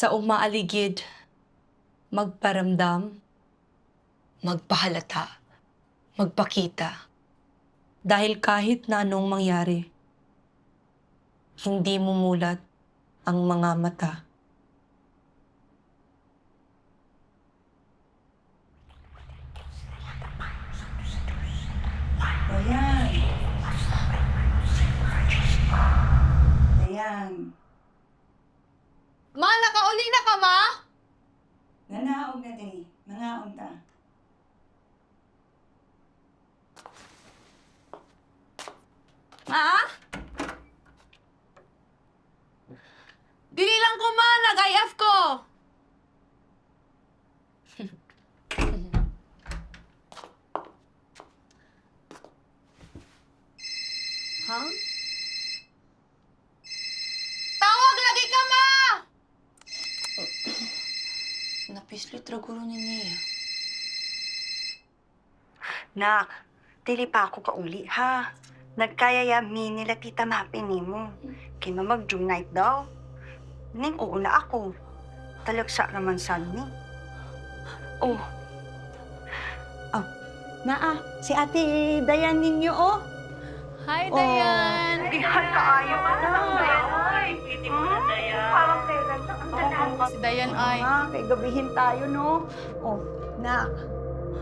Sa umaaligid, magparamdam, magpahalata, magpakita. Dahil kahit na anong mangyari, hindi mumulat ang mga mata. Dayan. Dayan. Ma, nakauli na ka, ma? Nanaog na dali. Mangaon ta. Ma? Dili lang ko, ma. Nag-IF ko. Ha? Tawag lagi ka, ma! Napislit raguro ni Nia. Nak, dili pa ako kauli, ha? Nagkayayami nila tita Mapi nimo. Kaya mag-June night daw. Ning uuna ako. Talagsa naman san ni. Oh. Oh, naa, si Ate Dayan ninyo, oh. Hi, Oh. Dayan! Dihan kaayo ka na. Parang kailan na. Si Dayan ay... Kay gabihin tayo, no? Oh, nak.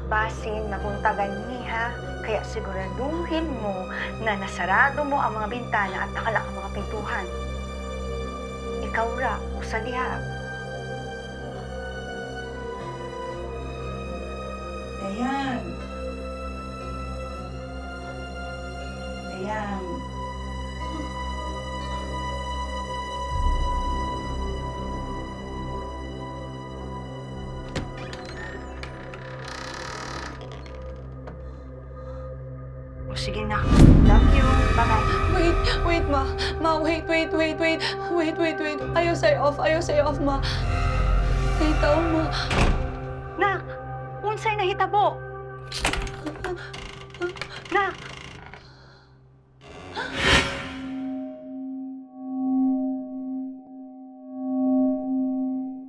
Basin, nabuntagan ni, ha? Kaya siguraduhin mo na nasarado mo ang mga bintana at nakalak ang mga pintuhan. Ikaw ra, usa diha. Dayan. Dayan. O sige na. Love you. Bye-bye. Wait, ma. Ma, wait. Ayaw say off, ma. Ikaw, ma. Nak, unsay nahitabo? Nak,